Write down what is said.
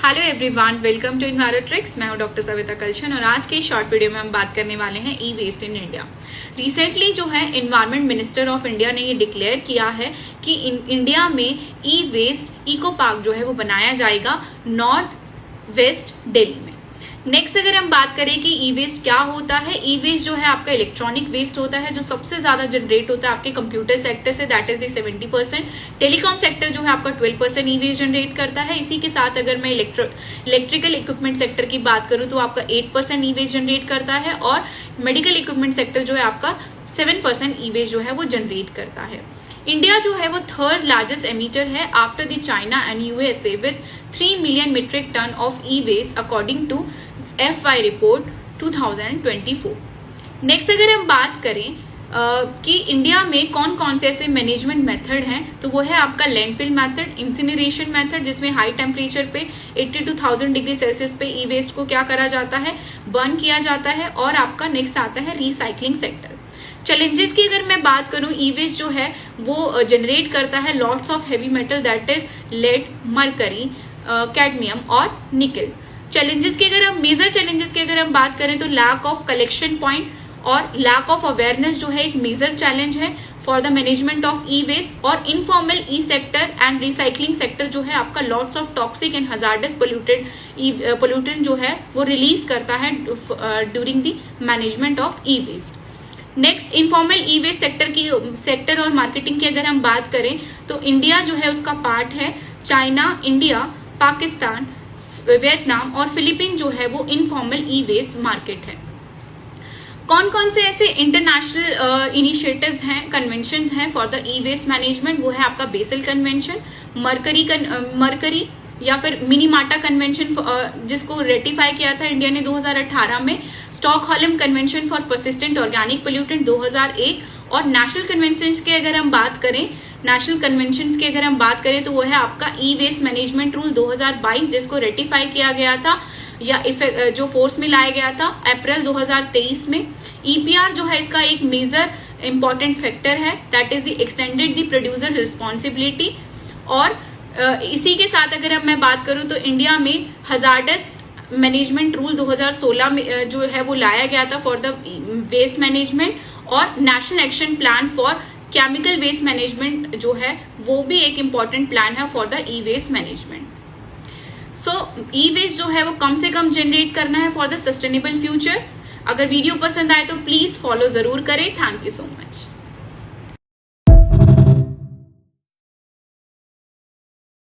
Hello everyone, welcome to Envirotrics. मैं हूं doctor Savita कलशन और आज के इस शॉर्ट वीडियो में हम बात करने वाले हैं ई वेस्ट इन इंडिया। रिसेंटली जो है एनवायरमेंट मिनिस्टर ऑफ इंडिया ने ये डिक्लेयर किया है कि इंडिया में ई वेस्ट इको पार्क जो है वो बनाया जाएगा नॉर्थ वेस्ट दिल्ली में। नेक्स्ट अगर हम बात करें कि ई वेस्ट क्या होता है, ई वेस्ट जो है आपका इलेक्ट्रॉनिक वेस्ट होता है जो सबसे ज्यादा जनरेट होता है आपके कंप्यूटर सेक्टर से, that is the 70%। Telecom sector जो है आपका 12% ई वेस्ट जनरेट करता है। इसी के साथ अगर मैं इलेक्ट्रिकल इक्विपमेंट सेक्टर की बात करूं तो आपका 8% ई वेस्ट जनरेट करता है और मेडिकल इक्विपमेंट सेक्टर जो है आपका 7% ई वेस्ट जो है वो जनरेट करता है। इंडिया जो है वो थर्ड लार्जेस्ट एमिटर है after the China and USA with 3 million metric ton of e waste according to FY report 2024। Next अगर हम बात करें कि इंडिया में कौन कौन से ऐसे मैनेजमेंट मेथड हैं, तो वो है आपका लैंडफिल मेथड, इंसिनरेशन मेथड जिसमें हाई टेम्परेचर पे 82,000 डिग्री सेल्सियस पे ई वेस्ट को क्या करा जाता है, बर्न किया जाता है। और आपका नेक्स्ट आता है रिसाइकलिंग सेक्टर। चैलेंजेस की अगर मैं बात करूं, ई वेस्ट जो है वो जनरेट करता है lots of heavy metal that is lead, mercury, cadmium और निकल। चैलेंजेस की अगर हम मेजर चैलेंजेस की अगर हम बात करें तो लैक ऑफ कलेक्शन पॉइंट और लैक ऑफ अवेयरनेस जो है एक मेजर चैलेंज है for the management of e waste. और informal e sector and recycling sector जो है आपका lots of toxic and hazardous pollutant जो है वो रिलीज करता है during the management of e waste. Next informal e waste sector और मार्केटिंग की अगर हम बात करें तो इंडिया जो है उसका पार्ट है चाइना, इंडिया, पाकिस्तान, वियतनाम और फिलीपीन जो है वो इनफॉर्मल ई वेस्ट मार्केट है। कौन कौन से ऐसे इंटरनेशनल इनिशिएटिव्स हैं, कन्वेंशंस हैं for the e waste management, वो है आपका बेसल कन्वेंशन, मरकरी या फिर मिनीमाटा कन्वेंशन जिसको रेटिफाई किया था इंडिया ने 2018 में, Stockholm convention for persistent organic pollutant 2001 और नेशनल कन्वेंशंस की अगर हम बात करें तो वो है आपका ई वेस्ट मैनेजमेंट रूल 2022 जिसको रेटिफाई किया गया था या जो फोर्स में लाया गया था अप्रैल 2023 में। ईपीआर जो है इसका एक मेजर इंपॉर्टेंट फैक्टर है, that is the extended the producer responsibility. और इसी के साथ अगर मैं बात करूं तो इंडिया में हजार्डस मैनेजमेंट रूल 2016 में जो है वो लाया गया था फॉर द वेस्ट मैनेजमेंट और national action plan for chemical waste management जो है वो भी एक इम्पॉर्टेंट प्लान है for the e waste management. So e waste जो है वो कम से कम जनरेट करना है फॉर द सस्टेनेबल फ्यूचर। अगर वीडियो पसंद आए तो प्लीज फॉलो जरूर करें। Thank you so much.